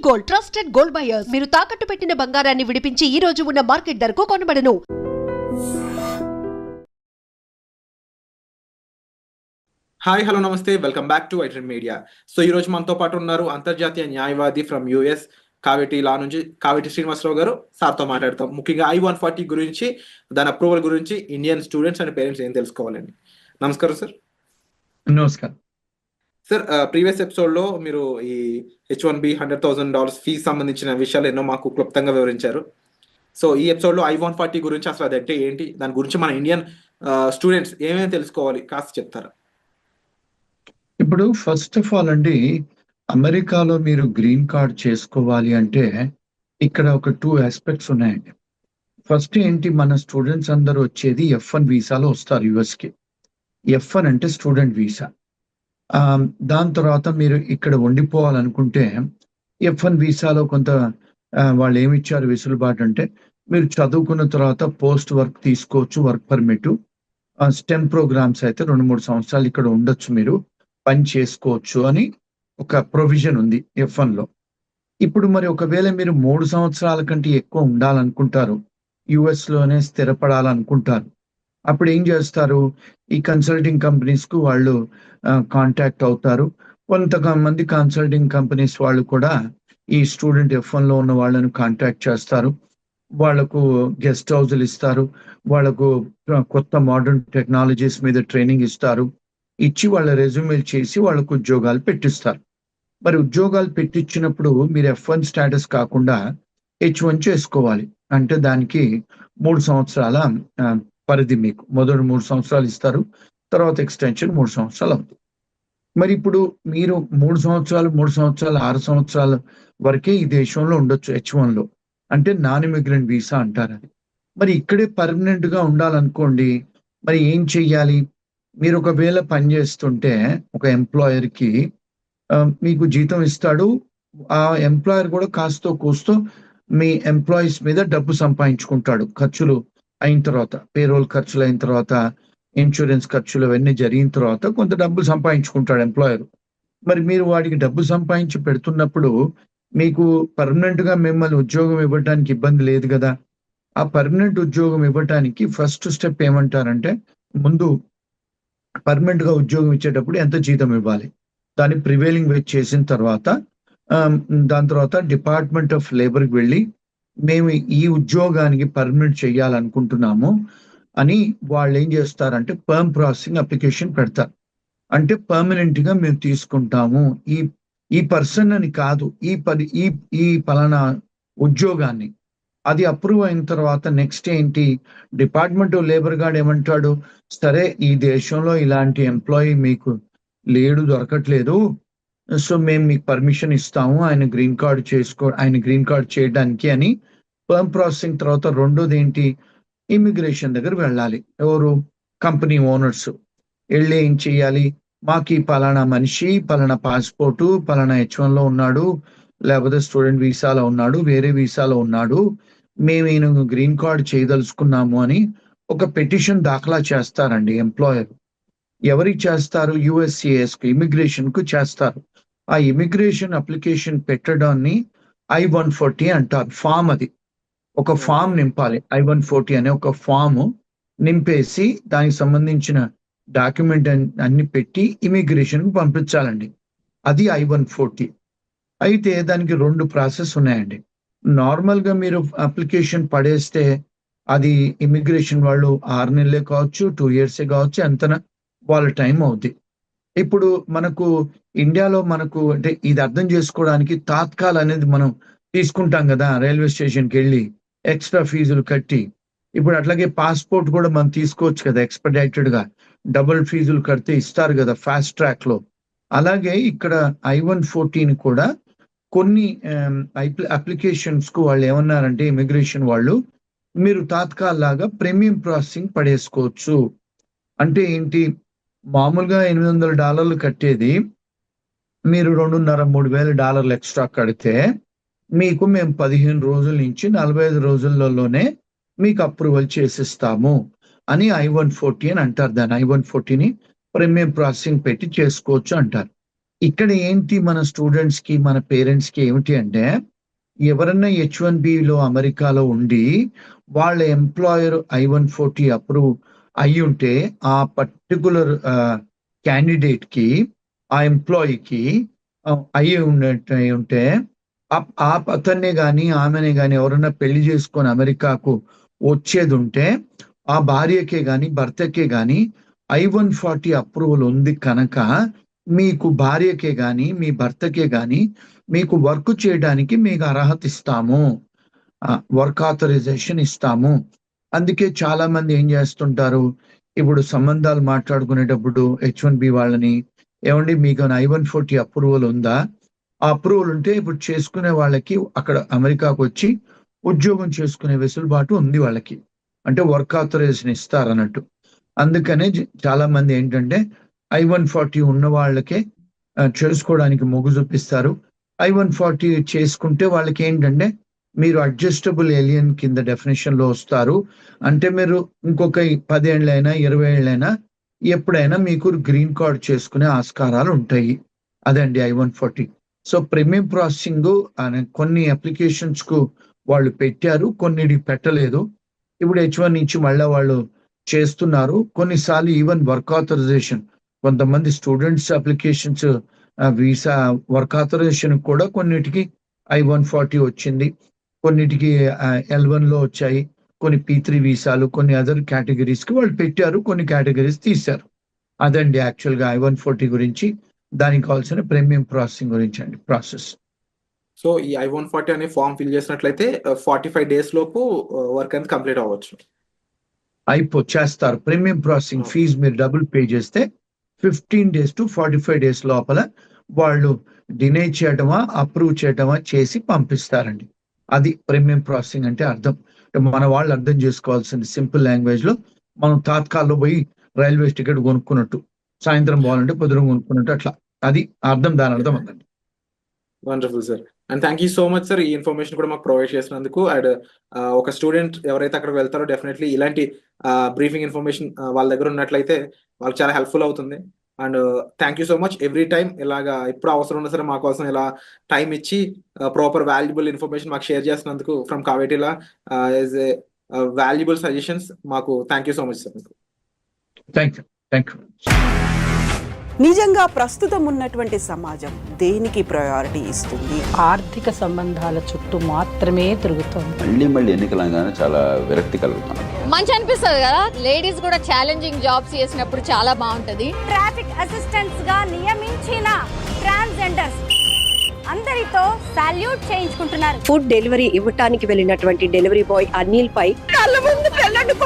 Gold, trusted gold buyers. మీరు తాకట్టు పెట్టిన బంగారాన్ని విడిపించి ఈ రోజు ఉన్న మార్కెట్ ధరకు కొనబడను. Hi hello namaste, welcome back to iTrend media. So ఈ రోజు మనతో పాటు ఉన్నారు అంతర్జాతీయ న్యాయవాది ఫ్రమ్ యుఎస్ కావేటి లా నుంచి కావేటి శ్రీనివాసరావు గారు. సార్తో మాట్లాడతాం ముఖ్యంగా I-140 గురించి, దాని అప్రూవల్ గురించి ఇండియన్ స్టూడెంట్స్ అండ్ పేరెంట్స్ ఏం తెలుసుకోవాలండి. నమస్కారం సార్. నమస్కారం సార్, ప్రీవియస్ ఎపిసోడ్లో మీరు ఈ H-1B $100,000 ఫీజు సంబంధించిన విషయాలు ఎన్నో మాకు క్లుప్తంగా వివరించారు. సో ఈ ఎపిసోడ్లో I-140 గురించి అసలు అదంటే ఏంటి, దాని గురించి మన ఇండియన్ స్టూడెంట్స్ ఏమేమి తెలుసుకోవాలి కాస్త చెప్తారా? ఇప్పుడు ఫస్ట్ ఆఫ్ ఆల్ అండి, అమెరికాలో మీరు గ్రీన్ కార్డ్ చేసుకోవాలి అంటే ఇక్కడ ఒక 2 ఆస్పెక్ట్స్ ఉన్నాయండి. ఫస్ట్ ఏంటి, మన స్టూడెంట్స్ అందరూ వచ్చేది F1 వీసాలో వస్తారు యుఎస్కి. F1 అంటే స్టూడెంట్ వీసా. దాని తర్వాత మీరు ఇక్కడ ఉండిపోవాలనుకుంటే F1 వీసాలో కొంత వాళ్ళు ఏమిచ్చారు వెసులుబాటు అంటే, మీరు చదువుకున్న తర్వాత పోస్ట్ వర్క్ తీసుకోవచ్చు, వర్క్ పర్మిట్. స్టెమ్ ప్రోగ్రామ్స్ అయితే 2-3 సంవత్సరాలు ఇక్కడ ఉండొచ్చు, మీరు పని చేసుకోవచ్చు అని ఒక ప్రొవిజన్ ఉంది F1లో. ఇప్పుడు మరి ఒకవేళ మీరు 3 సంవత్సరాల కంటే ఎక్కువ ఉండాలనుకుంటారు, యుఎస్లోనే స్థిరపడాలనుకుంటారు, అప్పుడు ఏం చేస్తారు, ఈ కన్సల్టింగ్ కంపెనీస్కు వాళ్ళు కాంటాక్ట్ అవుతారు. కొంతమంది కన్సల్టింగ్ కంపెనీస్ వాళ్ళు కూడా ఈ స్టూడెంట్ F1లో ఉన్న వాళ్ళను కాంటాక్ట్ చేస్తారు. వాళ్లకు గెస్ట్ హౌస్లు ఇస్తారు, వాళ్లకు కొత్త మోడర్న్ టెక్నాలజీస్ మీద ట్రైనింగ్ ఇస్తారు, ఇచ్చి వాళ్ళ రెజ్యూమేలు చేసి వాళ్ళకు ఉద్యోగాలు పెట్టిస్తారు. మరి ఉద్యోగాలు పెట్టించినప్పుడు మీరు F1 స్టేటస్ కాకుండా H1 చేసుకోవాలి. అంటే దానికి 3 సంవత్సరాల పరిధి, మీకు మొదటి 3 సంవత్సరాలు ఇస్తారు, తర్వాత ఎక్స్టెన్షన్ 3 సంవత్సరాలు అవుతుంది. మరి ఇప్పుడు మీరు 3 సంవత్సరాలు 6 సంవత్సరాల వరకే ఈ దేశంలో ఉండొచ్చు H1లో, అంటే నాన్ ఇమిగ్రెంట్ వీసా అంటారు అది. మరి ఇక్కడే పర్మనెంట్ గా ఉండాలనుకోండి, మరి ఏం చెయ్యాలి? మీరు ఒకవేళ పనిచేస్తుంటే ఒక ఎంప్లాయర్కి మీకు జీతం ఇస్తాడు, ఆ ఎంప్లాయర్ కూడా కాస్తో కూస్తో మీ ఎంప్లాయీస్ మీద డబ్బు సంపాదించుకుంటాడు. ఖర్చులు అయిన తర్వాత, పేరోల్ ఖర్చులు అయిన తర్వాత, ఇన్సూరెన్స్ ఖర్చులు అవన్నీ జరిగిన తర్వాత కొంత డబ్బు సంపాదించుకుంటాడు ఎంప్లాయర్. మరి మీరు వాడికి డబ్బు సంపాదించి పెడుతున్నప్పుడు మీకు పర్మనెంట్ గా మిమ్మల్ని ఉద్యోగం ఇవ్వడానికి ఇబ్బంది లేదు కదా. ఆ పర్మనెంట్ ఉద్యోగం ఇవ్వడానికి ఫస్ట్ స్టెప్ ఏమంటారంటే, ముందు పర్మనెంట్ గా ఉద్యోగం ఇచ్చేటప్పుడు ఎంత జీతం ఇవ్వాలి, దాన్ని ప్రివేలింగ్ వేజ్ చేసిన తర్వాత దాని తర్వాత డిపార్ట్మెంట్ ఆఫ్ లేబర్కి వెళ్ళి మేము ఈ ఉద్యోగానికి పర్మనెంట్ చేయాలనుకుంటున్నాము అని వాళ్ళు ఏం చేస్తారంటే పర్మ్ ప్రాసెసింగ్ అప్లికేషన్ పెడతారు. అంటే పర్మనెంట్ గా మేము తీసుకుంటాము ఈ పర్సన్ అని కాదు, ఈ పలానా ఉద్యోగాన్ని. అది అప్రూవ్ అయిన తర్వాత నెక్స్ట్ ఏంటి, డిపార్ట్మెంట్ ఆఫ్ లేబర్ గార్డ్ ఏమంటాడు, సరే ఈ దేశంలో ఇలాంటి ఎంప్లాయీ మీకు లేడు, దొరకట్లేదు, సో మేము మీకు పర్మిషన్ ఇస్తాము ఆయన గ్రీన్ కార్డ్ చేయడానికి అని. పర్మ్ ప్రాసెసింగ్ తర్వాత రెండోది ఏంటి, ఇమిగ్రేషన్ దగ్గర వెళ్ళాలి. ఎవరు, కంపెనీ ఓనర్స్ వెళ్ళి ఏం చెయ్యాలి, మాకు ఈ పలానా మనిషి పలానా పాస్పోర్టు పలానా H1లో ఉన్నాడు, లేకపోతే స్టూడెంట్ వీసాలో ఉన్నాడు, వేరే వీసాలో ఉన్నాడు, మేము ఈయన గ్రీన్ కార్డ్ చేయదలుచుకున్నాము అని ఒక పిటిషన్ దాఖలా చేస్తారండి ఎంప్లాయర్. ఎవరికి చేస్తారు, USCIS కు, ఇమిగ్రేషన్ కు చేస్తారు. ఆ ఇమిగ్రేషన్ అప్లికేషన్ పెట్టడాన్ని I-140 అంటారు. ఫామ్, అది ఒక ఫామ్ నింపాలి. I-140 అనే ఒక ఫామ్ నింపేసి దానికి సంబంధించిన డాక్యుమెంట్ అన్ని పెట్టి ఇమిగ్రేషన్ కు పంపించాలండి. అది I-140. అయితే దానికి 2 ప్రాసెస్ ఉన్నాయండి. నార్మల్ గా మీరు అప్లికేషన్ పడేస్తే అది ఇమిగ్రేషన్ వాళ్ళు 6 నెలలే కావచ్చు, 2 years కావచ్చు, ఎంత వాళ్ళ టైం అవుద్ది. ఇప్పుడు మనకు ఇండియాలో అంటే ఇది అర్థం చేసుకోవడానికి తాత్కాల్ అనేది మనం తీసుకుంటాం కదా, రైల్వే స్టేషన్కి వెళ్ళి ఎక్స్ట్రా ఫీజులు కట్టి. ఇప్పుడు అట్లాగే పాస్పోర్ట్ కూడా మనం తీసుకోవచ్చు కదా ఎక్స్పెడిటెడ్ గా, డబుల్ ఫీజులు కడితే ఇస్తారు కదా ఫాస్ట్ ట్రాక్ లో. అలాగే ఇక్కడ I-140 కూడా కొన్ని అప్లికేషన్స్ కు వాళ్ళు ఏమన్నారంటే, ఇమిగ్రేషన్ వాళ్ళు, మీరు తాత్కాల్ లాగా ప్రీమియం ప్రాసెసింగ్ పడేసుకోవచ్చు. అంటే ఏంటి, మామూలుగా $800 కట్టేది మీరు $2,500-3,000 ఎక్స్ట్రా కడితే మీకు మేము 15 రోజుల నుంచి 45 రోజులలోనే మీకు అప్రూవల్ చేసిస్తాము అని I-140 అని అంటారు. దాన్ని I-140ని ప్రీమియం ప్రాసెసింగ్ పెట్టి చేసుకోవచ్చు అంటారు. ఇక్కడ ఏంటి మన స్టూడెంట్స్ కి మన పేరెంట్స్ కి ఏమిటి అంటే, ఎవరన్నా H1B లో అమెరికాలో ఉండి వాళ్ళ ఎంప్లాయర్ I-140 అప్రూవ్ అయి ఉంటే ఆ పర్టికులర్ క్యాండిడేట్ కి, ఆ ఎంప్లాయీకి అయి ఉంటే అతన్నే గాని ఆమెనే గాని ఎవరన్నా పెళ్లి చేసుకొని అమెరికాకు వచ్చేది ఉంటే ఆ భార్యకే గాని భర్తకే గాని I-140 అప్రూవల్ ఉంది కనుక మీకు భార్యకే గాని మీ భర్తకే గాని మీకు వర్క్ చేయడానికి మీకు అర్హత ఇస్తాము, వర్క్ ఆథరైజేషన్ ఇస్తాము. అందుకే చాలా మంది ఏం చేస్తుంటారు, ఇప్పుడు సంబంధాలు మాట్లాడుకునేటప్పుడు H1B వాళ్ళని, ఏమండి మీకు I-140 అప్రూవల్ ఉందా? ఆ అప్రూవల్ ఉంటే ఇప్పుడు చేసుకునే వాళ్ళకి అక్కడ అమెరికాకు వచ్చి ఉద్యోగం చేసుకునే వెసులుబాటు ఉంది వాళ్ళకి, అంటే వర్క్ ఆథరైజేషన్ ఇస్తారన్నట్టు. అందుకనే చాలా మంది ఏంటంటే I-140 ఉన్న వాళ్ళకే చేసుకోవడానికి మొగ్గు చూపిస్తారు. I-140 చేసుకుంటే వాళ్ళకి ఏంటంటే మీరు అడ్జస్టబుల్ ఏలియన్ కింద డెఫినేషన్ లో వస్తారు. అంటే మీరు ఇంకొక 10 ఏళ్ళైనా 20 ఏళ్ళైనా ఎప్పుడైనా మీకు గ్రీన్ కార్డ్ చేసుకునే ఆస్కారాలు ఉంటాయి. అదండి I-140. సో ప్రీమియం ప్రాసెసింగ్ కొన్ని అప్లికేషన్స్ కు వాళ్ళు పెట్టారు, కొన్నిటికి పెట్టలేదు. ఇప్పుడు H1 నుంచి మళ్ళీ వాళ్ళు చేస్తున్నారు. కొన్నిసార్లు ఈవెన్ వర్క్ ఆథరైజేషన్, కొంతమంది students applications visa work authorisation కూడా కొన్నిటికి I-140 వచ్చింది, కొన్నిటికి L1 లో వచ్చాయి, కొన్ని P3 వీసాలు, కొన్ని అదర్ కేటగిరీస్ కి వాళ్ళు పెట్టారు, కొన్ని కేటగిరీస్ తీశారు. అదండి యాక్చువల్ గా I-140 గురించి, దానికి కావాల్సిన ప్రీమియం ప్రాసెసింగ్ గురించి అండి ప్రాసెస్. సో ఈ I-140 అనే ఫామ్ ఫిల్ చేసినట్లయితే 45 days లోపు వర్క్ అనేది కంప్లీట్ అవ్వచ్చు. చేస్తారు. ప్రీమియం ప్రాసెసింగ్ ఫీజు మీరు డబుల్ పే చేస్తే 15 days to 45 days లోపల వాళ్ళు డినై చేయటమా అప్రూవ్ చేయటమా చేసి పంపిస్తారండి. అది ప్రీమియం ప్రాసెసింగ్ అంటే అర్థం. మన వాళ్ళు అర్థం చేసుకోవాల్సింది సింపుల్ లాంగ్వేజ్ లో, మనం తాత్కాల్లో పోయి రైల్వే టికెట్ కొనుక్కున్నట్టు, సాయంత్రం పోవాలంటే పొద్దున కొనుక్కున్నట్టు, అట్లా అది అర్థం, దాని అర్థం అందండి. Wonderful sir, and thank you so much sir ఈ ఇన్ఫర్మేషన్ కూడా మాకు ప్రొవైడ్ చేసినందుకు. అండ్ ఒక స్టూడెంట్ ఎవరైతే అక్కడికి వెళ్తారో డెఫినెట్లీ ఇలాంటి బ్రీఫింగ్ ఇన్ఫర్మేషన్ వాళ్ళ దగ్గర ఉన్నట్లయితే వాళ్ళకి చాలా హెల్ప్ఫుల్ అవుతుంది. And thank you so much every time ఇలాగా ఎప్పుడు అవసరం ఉన్నా సరే మా కోసం ఇలా టైం ఇచ్చి ప్రాపర్ వాల్యుబుల్ ఇన్ఫర్మేషన్ మాకు షేర్ చేసినందుకు ఫ్రమ్ కావేటిలా యాజ్ ఏ వాల్యుబుల్ సజెషన్స్ మాకు thank you so much sir. Thank you. నిజంగా ప్రస్తుతం ఉన్నటువంటి సమాజం దేనికి ప్రయారిటీ ఇస్తుంది? ఆర్థిక సంబంధాల చుట్టూ మాత్రమే తిరుగుతుంది. మళ్ళీ ఎన్నికలంగానే చాలా విరక్తి కలుగుతాం. మంచి అనిపిస్తుంది కదా, లేడీస్ కూడా ఛాలెంజింగ్ జాబ్స్ చేసినప్పుడు చాలా బాగుంటది. ట్రాఫిక్ అసిస్టెంట్స్ గా నియమించిన ట్రాన్స్జెండర్స్ అందరితో సాల్యూట్ చేయించుకుంటున్నారు. ఫుడ్ డెలివరీ ఇవ్వటానికి వెళ్ళినటువంటి డెలివరీ బాయ్ అనిల్ పై కళ్ళ ముందు పెళ్ళండి